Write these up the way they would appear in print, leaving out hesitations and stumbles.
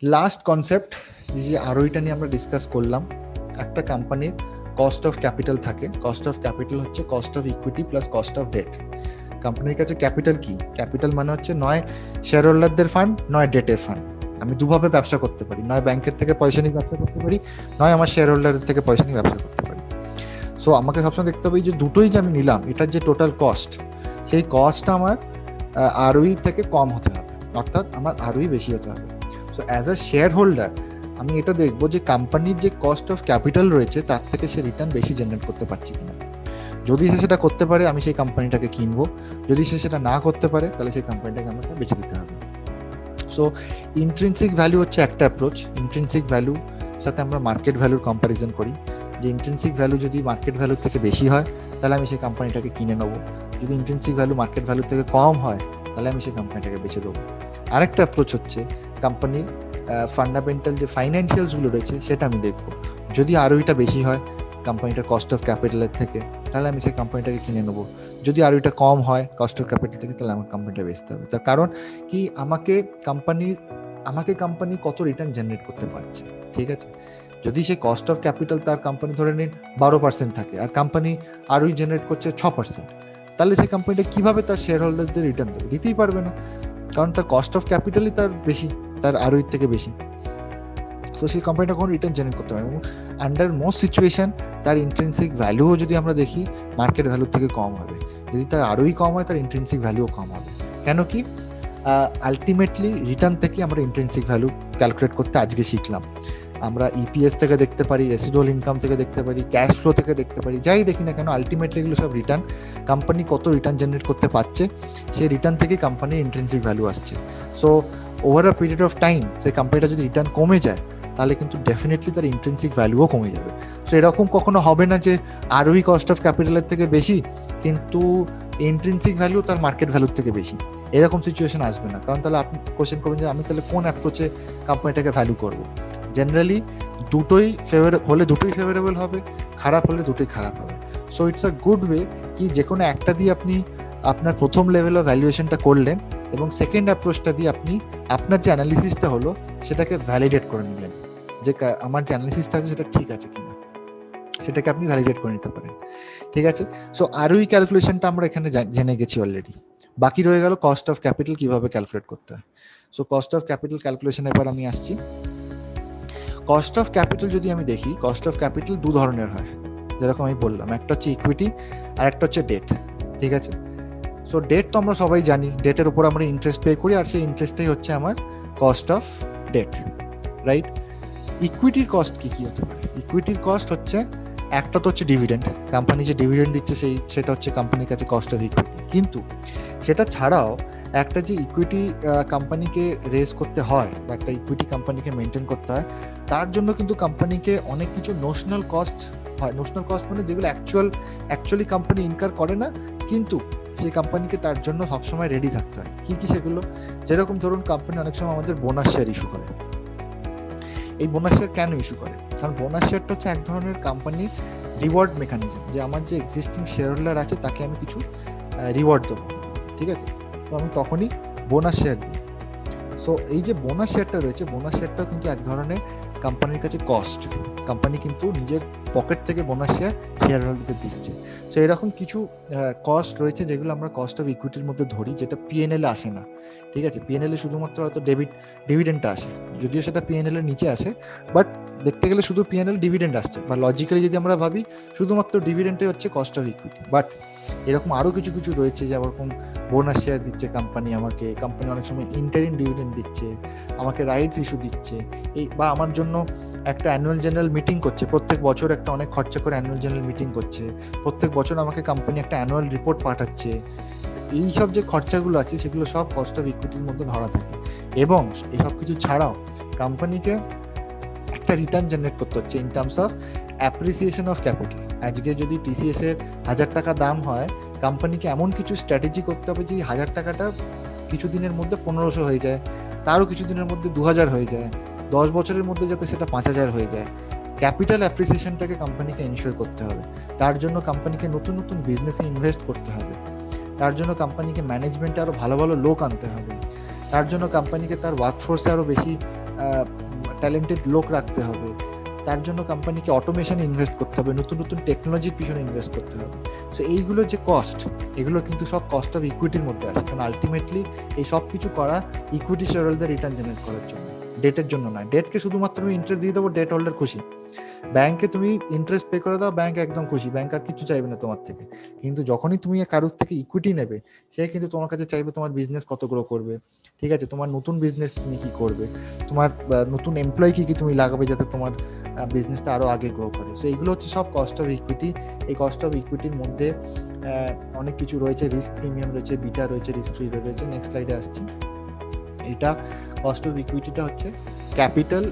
Last concept যে আরওইটা নিয়ে আমরা ডিসকাস করলাম, একটা কোম্পানির কস্ট অফ ক্যাপিটাল থাকে। কস্ট অফ ক্যাপিটাল হচ্ছে cost of equity plus cost of debt. কোম্পানির কাছে ক্যাপিটাল কি? ক্যাপিটাল মানে হচ্ছে নয় শেয়ার হোল্ডারদের ফান্ড, নয় ডেটের ফান্ড। আমি দুভাবে ব্যবসা করতে পারি, নয় ব্যাংকের থেকে পয়সা নিয়ে ব্যবসা করতে পারি, নয় আমার শেয়ার হোল্ডারদের থেকে পয়সা নিয়ে ব্যবসা করতে পারি। সো আমাকে সবসময় দেখতে হবে যে দুটোই যে আমি নিলাম, এটার যে টোটাল কস্ট, সেই কস্টটা আমার আরওই থেকে কম হতে হবে, অর্থাৎ আমার আরওই বেশি হতে হবে। So as a share holder আমি এটা দেখবো যে কোম্পানির যে কস্ট অফ ক্যাপিটাল রয়েছে তার থেকে সে রিটার্ন বেশি জেনারেট করতে পারছে কিনা। যদি সে সেটা করতে পারে আমি সেই কোম্পানিটাকে কিনবো, যদি সে সেটা না করতে পারে তাহলে সেই কোম্পানিটাকে আমাকে বেঁচে দিতে হবে। সো ইন্ট্রিনসিক ভ্যালু হচ্ছে একটা অ্যাপ্রোচ। ইন্ট্রিনসিক ভ্যালু সাথে আমরা মার্কেট ভ্যালুর কম্প্যারিজন করি, যে ইন্ট্রিনসিক ভ্যালু যদি মার্কেট ভ্যালুর থেকে বেশি হয় তাহলে আমি সেই কোম্পানিটাকে কিনে নেবো, যদি ইন্ট্রিনসিক ভ্যালু মার্কেট ভ্যালুর থেকে কম হয় তাহলে আমি সেই কোম্পানিটাকে বেচে দেবো। আরেকটা অ্যাপ্রোচ হচ্ছে কোম্পানির ফান্ডামেন্টাল যে ফাইন্যান্সিয়ালসগুলো রয়েছে সেটা আমি দেখবো। যদি আরওইটা বেশি হয় কোম্পানিটার কস্ট অফ ক্যাপিটালের থেকে তাহলে আমি সেই কোম্পানিটাকে কিনে নেবো, যদি আরওইটা কম হয় কস্ট অফ ক্যাপিটাল থেকে তাহলে আমার কোম্পানিটা বেচতে হবে। তার কারণ কি, আমাকে কোম্পানি কত রিটার্ন জেনারেট করতে পারছে, ঠিক আছে? যদি সে কস্ট অফ ক্যাপিটাল তার কোম্পানি ধরে নিন 12% থাকে আর কোম্পানি আরওই জেনারেট করছে 6%, তাহলে সেই কোম্পানিটা কিভাবে তার শেয়ার হোল্ডারদের রিটার্ন দেবে? দিতেই পারবে না, কারণ তার কস্ট অফ ক্যাপিটালই তার বেশি, তার আরওই থেকে বেশি। তো সেই কোম্পানিটা কোনো রিটার্ন জেনারেট করতে পারে না। আন্ডার মোস্ট সিচুয়েশন তার ইন্ট্রিনসিক ভ্যালুও যদি আমরা দেখি মার্কেট ভ্যালুর থেকে কম হবে, যদি তার আরওই কম হয় তার ইন্ট্রিনসিক ভ্যালুও কম হবে। কেন কি? আলটিমেটলি রিটার্ন থেকে আমরা ইন্ট্রিনসিক ভ্যালু ক্যালকুলেট করতে আজকে শিখলাম। আমরা ইপিএস থেকে দেখতে পারি, রেসিডুয়াল ইনকাম থেকে দেখতে পারি, ক্যাশ ফ্লো থেকে দেখতে পারি, যাই দেখি না কেন আলটিমেটলি এগুলো সব রিটার্ন। কোম্পানি কত রিটার্ন জেনারেট করতে পারছে সেই রিটার্ন থেকেই কোম্পানির ইন্ট্রিনসিক ভ্যালু আসছে। So over a period of time সেই কোম্পানিটা যদি রিটার্ন কমে যায় তাহলে কিন্তু ডেফিনেটলি তার ইন্ট্রিনসিক ভ্যালুও কমে যাবে। সো এরকম কখনো হবে না যে আরওই কস্ট অফ ক্যাপিটালের থেকে বেশি কিন্তু ইন্ট্রিনসিক ভ্যালু তার মার্কেট ভ্যালুর থেকে বেশি, এরকম সিচুয়েশন আসবে না। কারণ তাহলে আপনি কোশ্চেন করবেন যে আমি তাহলে কোন অ্যাপ্রোচে কোম্পানিটাকে ভ্যালু করবো। জেনারেলি দুটোই ফেভারেবল হবে, খারাপ হলে দুটোই খারাপ হবে। So it's a good way কি যে কোনো একটা দিয়ে আপনি আপনার প্রথম লেভেল অফ ভ্যালুয়েশনটা করলেন এবং সেকেন্ড অ্যাপ্রোচটা দিয়ে আপনি আপনার যে অ্যানালিসিসটা হলো সেটাকে ভ্যালিডেট করে নিলেন, যে আমার যে অ্যানালিসিসটা আছে সেটা ঠিক আছে কিনা, সেটাকে আপনি ভ্যালিডেট করে নিতে পারেন। ঠিক আছে? সো আরওই ক্যালকুলেশনটা আমরা এখানে জেনে গেছি অলরেডি। বাকি রয়ে গেল কস্ট অফ ক্যাপিটাল কিভাবে ক্যালকুলেট করতে হয়। So cost of capital calculation এবার আমি আসছি। কস্ট অফ ক্যাপিটাল যদি আমি দেখি, কস্ট অফ ক্যাপিটাল দু ধরনের হয়, যেরকম আমি বললাম, একটা হচ্ছে ইকুইটি আর একটা হচ্ছে ডেট। ঠিক আছে? সো ডেট তো আমরা সবাই জানি, ডেটের উপর আমরা ইন্টারেস্ট পে করি আর সেই ইন্টারেস্টটাই হচ্ছে আমার কস্ট অফ ডেট, রাইট? ইকুইটির কস্ট কি কি হতে পারে? ইকুইটির কস্ট হচ্ছে একটা তো হচ্ছে ডিভিডেন্ড, কোম্পানি যে ডিভিডেন্ড দিচ্ছে সেটা হচ্ছে কোম্পানির কাছে কস্ট অফ ইকুইটি। কিন্তু সেটা ছাড়াও একটা যে ইকুইটি কোম্পানিকে রেজ করতে হয় বা একটা ইকুইটি কোম্পানিকে মেনটেন করতে হয়, তার জন্য কিন্তু কোম্পানিকে অনেক কিছু নোশনাল কস্ট হয়। নোশনাল কস্ট মানে যেগুলো অ্যাকচুয়ালি কোম্পানি ইনকার করে না, কিন্তু সেই কোম্পানিকে তার জন্য সবসময় রেডি থাকতে হয়। কি কি সেগুলো? যেরকম ধরুন কোম্পানি অনেক সময় আমাদের বোনাস শেয়ার ইস্যু করে। এই বোনাস শেয়ার কেন ইস্যু করে? কারণ বোনাস শেয়ারটা হচ্ছে এক ধরনের কোম্পানির রিওয়ার্ড মেকানিজম, যে আমার যে এক্সিস্টিং শেয়ার হোল্ডার আছে তাকে আমি কিছু রিওয়ার্ড দেবো। ঠিক আছে? তো আমি তখনই বোনাস শেয়ার দিই। সো এই যে বোনাস শেয়ারটা রয়েছে, বোনাস শেয়ারটাও কিন্তু এক ধরনের কোম্পানির কাছে কস্ট। কোম্পানি কিন্তু নিজের পকেট থেকে বোনাস শেয়ার হোল্ডারদের দিচ্ছে। সো এরকম কিছু কস্ট রয়েছে যেগুলো আমরা কস্ট অফ ইকুইটির মধ্যে ধরি, যেটা পিএনএল আসে না। ঠিক আছে? পিএনএল শুধুমাত্র হয়তো ডিভিডেন্ডটা আসে, যদিও সেটা পিএনএল এর নিচে আসে, বাট দেখতে গেলে শুধু পিএনএল ডিভিডেন্ড আসছে, বা লজিক্যালি যদি আমরা ভাবি শুধুমাত্র ডিভিডেন্ডটাই হচ্ছে কস্ট অফ ইকুইটি। বাট এরকম আরও কিছু কিছু রয়েছে, যেরকম বোনাস শেয়ার দিচ্ছে কোম্পানি আমাকে, কোম্পানি অনেক সময় ইন্টারিম ডিভিডেন্ড দিচ্ছে, আমাকে রাইটস ইস্যু দিচ্ছে, এই বা আমার জন্য একটা অ্যানুয়াল জেনারেল মিটিং করছে, প্রত্যেক বছর একটা অনেক খরচা করে অ্যানুয়াল জেনারেল মিটিং করছে, প্রত্যেক বছর আমাকে কোম্পানি একটা অ্যানুয়াল রিপোর্ট পাঠাচ্ছে। এই সব যে খরচাগুলো আছে সেগুলো সব কস্ট অফ ইকুইটির মধ্যে ধরা থাকে। এবং এসব কিছু ছাড়াও কোম্পানিকে একটা রিটার্ন জেনারেট করতে হচ্ছে in terms of appreciation of capital. আজকে যদি টিসিএস এর 1000 টাকা দাম হয়, কোম্পানিকে এমন কিছু স্ট্র্যাটেজি করতে হবে যে 1000 টাকাটা কিছু দিনের মধ্যে 1500 হয়ে যায়, তারও কিছু দিনের মধ্যে 2000 হয়ে যায়, 10 বছরের মধ্যে যাতে সেটা 5000 হয়ে যায়। ক্যাপিটাল অ্যাপ্রিসিয়েশনটাকে কোম্পানিকে এনশিওর করতে হবে। তার জন্য কোম্পানিকে নতুন নতুন বিজনেসে ইনভেস্ট করতে হবে, তার জন্য কোম্পানিকে ম্যানেজমেন্টে আরও ভালো ভালো লোক আনতে হবে, তার জন্য কোম্পানিকে তার ওয়ার্কফোর্সে আরও বেশি ট্যালেন্টেড লোক রাখতে হবে, তার জন্য কোম্পানিকে অটোমেশন ইনভেস্ট করতে হবে, নতুন নতুন টেকনোলজির পিছনে ইনভেস্ট করতে হবে। সো এইগুলো যে কস্ট, এগুলো কিন্তু সব কস্ট অফ ইকুইটির মধ্যে আছে, কারণ আলটিমেটলি এই সব কিছু করা equity share holder return generate করার জন্য, ডেটের জন্য নয়। ডেটকে শুধুমাত্র আমি ইন্টারেস্ট দিয়ে দেবো, ডেট হোল্ডার খুশি। ব্যাংকে তুমি ইন্টারেস্ট পে করে দাও, ব্যাংক একদম খুশি, ব্যাংক আর কিছু চাইবে না তোমার থেকে। কিন্তু যখনই তুমি কারোর থেকে ইকুইটি নেবে, সে কিন্তু তোমার কাছে চাইবে তোমার বিজনেস কত গ্রো করবে, ঠিক আছে, তোমার নতুন বিজনেস তুমি কি করবে, তোমার নতুন এমপ্লয়ি কি কি তুমি লাগাবে যাতে তোমার বিজনেসটা আরো আগে গ্রো করে। সো এগুলো হচ্ছে সব কস্ট অফ ইকুইটি। এই কস্ট অফ ইকুইটির মধ্যে অনেক কিছু রয়েছে, রিস্ক প্রিমিয়াম রয়েছে, বিটা রয়েছে, রিস্ক ফ্রি রেট রয়েছে। নেক্সট স্লাইডে আসছি। এটা কস্ট অফ ইকুইটিটা হচ্ছে ক্যাপিটাল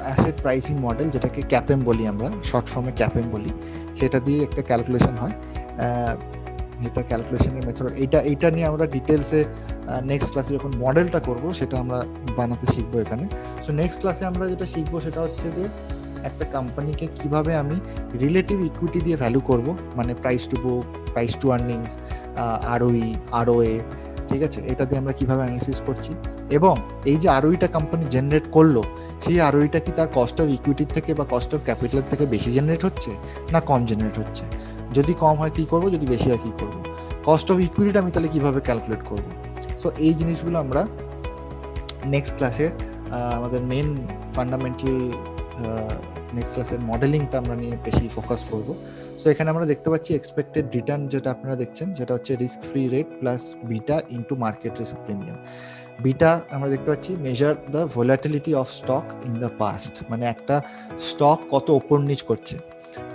অ্যাসেট প্রাইসিং মডেল, যেটাকে ক্যাপএম বলি আমরা, শর্ট ফর্মে ক্যাপএম বলি। সেটা দিয়ে একটা ক্যালকুলেশন হয়, এটা ক্যালকুলেশনের মেথড। এইটা নিয়ে আমরা ডিটেলসে নেক্সট ক্লাসে যখন মডেলটা করব সেটা আমরা বানাতে শিখবো এখানে। সো নেক্সট ক্লাসে আমরা যেটা শিখবো সেটা হচ্ছে যে একটা কোম্পানিকে কিভাবে আমি রিলেটিভ ইকুইটি দিয়ে ভ্যালু করব, মানে price to book, price to earnings, ROE, ROA, ঠিক আছে, এটা দিয়ে আমরা কিভাবে অ্যানালিসিস করছি। এবং এই যে আরওইটা কোম্পানি জেনারেট করলো, সেই আরওইটা কি তার কস্ট অফ ইকুইটির থেকে বা কস্ট অফ ক্যাপিটালের থেকে বেশি জেনারেট হচ্ছে না কম জেনারেট হচ্ছে। যদি কম হয় কি করব, যদি বেশি হয় কি করব, কস্ট অফ ইকুইটিটা আমি তাহলে কিভাবে ক্যালকুলেট করব। সো এই জিনিসগুলো আমরা নেক্সট ক্লাসে আমাদের মেন ফান্ডামেন্টাল নেক্সট ক্লাসের মডেলিংটা আমরা নিয়ে বেশি ফোকাস করব। সো এখানে আমরা দেখতে পাচ্ছি এক্সপেক্টেড রিটার্ন, যেটা আপনারা দেখছেন, যেটা হচ্ছে risk free rate plus beta into market risk premium. Beta আমরা দেখতে পাচ্ছি measure the volatility of stock in the past, মানে একটা স্টক কত ওপর নিচ করছে।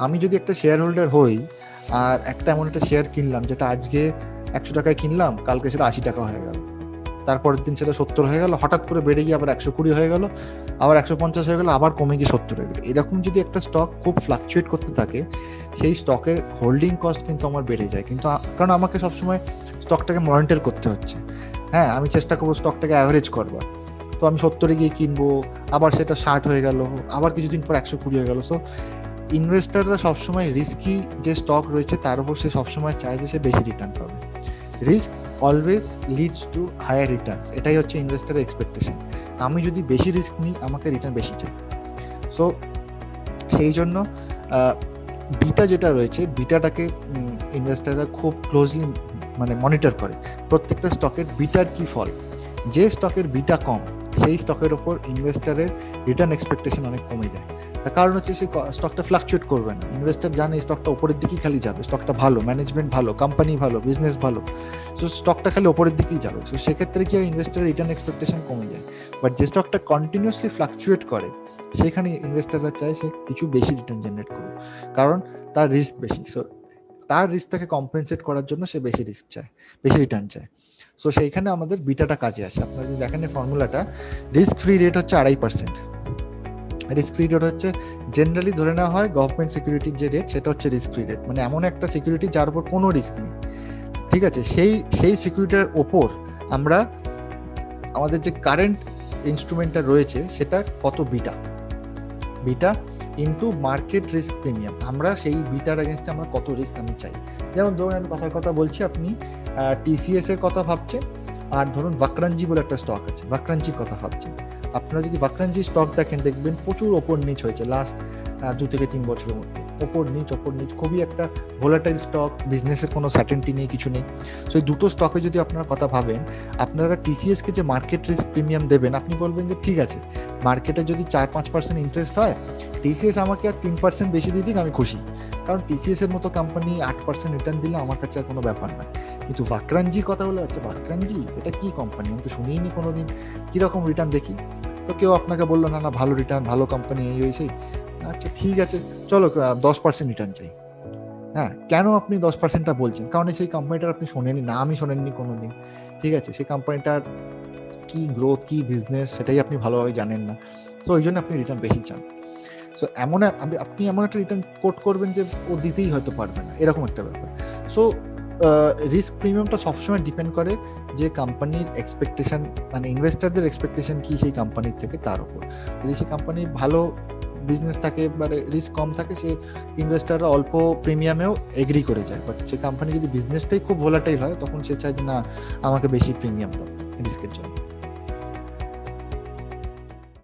আমি যদি একটা শেয়ার হোল্ডার হই আর একটা এমন একটা শেয়ার কিনলাম যেটা আজকে 100 টাকায় কিনলাম, কালকে সেটা 80 টাকা হয়ে গেল, তারপরের দিন সেটা 70 হয়ে গেল, হঠাৎ করে বেড়ে গিয়ে আবার 120 হয়ে গেল, আবার 150 হয়ে গেল, আবার কমে গিয়ে 70 হয়ে গেল। এরকম যদি একটা স্টক খুব ফ্লাকচুয়েট করতে থাকে, সেই স্টকের হোল্ডিং কস্ট কিন্তু আমার বেড়ে যায়। কিন্তু কারণ আমাকে সবসময় স্টকটাকে মনিটর করতে হচ্ছে। হ্যাঁ, আমি চেষ্টা করবো স্টকটাকে অ্যাভারেজ করবার, তো আমি 70-এ গিয়ে কিনবো, আবার সেটা 60 হয়ে গেল, আবার কিছুদিন পর 120 হয়ে গেল। সো ইনভেস্টাররা সবসময় রিস্কি যে স্টক রয়েছে তার উপর সে সবসময় চায় যে সে বেশি রিটার্ন পাবে। Risk always leads to higher returns, এটাই হচ্ছে ইনভেস্টারের এক্সপেকটেশন। আমি যদি বেশি রিস্ক নিই, আমাকে রিটার্ন বেশি চাই। সো সেই জন্য বিটা যেটা রয়েছে, বিটাটাকে ইনভেস্টাররা খুব ক্লোজলি মানে মনিটর করে। প্রত্যেকটা স্টকের বিটার কি ফল, যে স্টকের বিটা কম সেই স্টকের ওপর ইনভেস্টারের রিটার্ন এক্সপেকটেশন অনেক কমে যায়। তার কারণ হচ্ছে সেই স্টকটা ফ্লাকচুয়েট করবে না, ইনভেস্টার জানে স্টকটা ওপরের দিকেই খালি যাবে, স্টকটা ভালো, ম্যানেজমেন্ট ভালো, কোম্পানি ভালো, বিজনেস ভালো, সো স্টকটা খালি ওপরের দিকেই যাবে। সো সেক্ষেত্রে কি হয়, ইনভেস্টারের রিটার্ন এক্সপেকটেশন কমে যায়। বাট যে স্টকটা কন্টিনিউয়াসলি ফ্লাকচুয়েট করে, সেখানে ইনভেস্টাররা চায় সে কিছু বেশি রিটার্ন জেনারেট করুক, কারণ তার রিস্ক বেশি। সো তার রিস্কটাকে কম্পেনসেট করার জন্য সে বেশি রিস্ক চায়, বেশি রিটার্ন চায়। সো সেইখানে আমাদের বিটাটা কাজে আসে। আপনারা যদি দেখেন এই ফর্মুলাটা, রিস্ক ফ্রি রেট হচ্ছে 2.5%। রিস্ক ফ্রি রেট হচ্ছে জেনারেলি ধরে নেওয়া হয় গভর্নমেন্ট সিকিউরিটির যে রেট, সেটা হচ্ছে রিস্ক ফ্রি রেট, মানে এমন একটা সিকিউরিটি যার উপর কোনো রিস্ক নেই, ঠিক আছে। সেই সিকিউরিটির ওপর আমরা আমাদের যে কারেন্ট ইনস্ট্রুমেন্টটা রয়েছে সেটার কত beta into market risk premium, আমরা সেই বিটার এগেনস্টে আমরা কত রিস্ক আমি চাই। যেমন ধরুন আমি কথার কথা বলছি, আপনি টিসিএস এর কথা ভাবছেন, আর ধরুন ভাক্রাঞ্জি বলে একটা স্টক আছে, ভাক্রাঞ্জির কথা ভাবছেন। আপনারা যদি ভাক্রাঞ্জি স্টক দেখেন, দেখবেন প্রচুর ওপর নিচ হয়েছে লাস্ট 2 থেকে 3 বছরের মধ্যে, ওপর নিচ, খুবই একটা ভোলাটাইল স্টক, বিজনেসের কোনো সার্টেনটি নেই, কিছু নেই। সো এই দুটো স্টকে যদি আপনারা কথা ভাবেন, আপনারা টিসিএসকে যে মার্কেট রিস্ক প্রিমিয়াম দেবেন, আপনি বলবেন যে ঠিক আছে, মার্কেটে যদি 4-5% ইন্টারেস্ট হয়, টিসিএস আমাকে আর 3% বেশি দিয়ে দিক, আমি খুশি, কারণ টিসিএস এর মতো কোম্পানি 8% রিটার্ন দিলে আমার কাছে আর কোনো ব্যাপার নয়। কিন্তু ভাক্রাঞ্জির কথা বলে, আচ্ছা ভাক্রাঞ্জি এটা কি কোম্পানি, আমি তো শুনিনি কোনোদিন, কিরকম রিটার্ন দেখি। তো কেউ আপনাকে বললো না ভালো রিটার্ন, ভালো কোম্পানি, এই হয়েছে, আচ্ছা ঠিক আছে চলো 10% রিটার্ন চাই। হ্যাঁ, কেন আপনি 10%টা বলছেন? কারণ সেই কোম্পানিটার আপনি শোনেননি, না আমি শোনেননি কোনোদিন, ঠিক আছে, সেই কোম্পানিটার কি গ্রোথ, কি বিজনেস, সেটাই আপনি ভালোভাবে জানেন না। সো ওই জন্য আপনি রিটার্ন বেশি চান। সো আপনি এমন একটা রিটার্ন কোট করবেন যে ও দিতেই হয়তো পারবে না, এরকম একটা ব্যাপার। সো রিস্ক প্রিমিয়ামটা সবসময় ডিপেন্ড করে যে কোম্পানির এক্সপেকটেশন, মানে ইনভেস্টারদের এক্সপেকটেশন কি সেই কোম্পানির থেকে, তার উপর। যদি সেই কোম্পানির ভালো বিজনেস থাকে, মানে রিস্ক কম থাকে, সে ইনভেস্টাররা অল্প প্রিমিয়ামেও এগ্রি করে যায়। বাট সে কোম্পানি যদি বিজনেসটাই খুব ভোলাটাইল হয়, তখন সে চায় যে না, আমাকে বেশি প্রিমিয়াম দাও রিস্কের জন্য।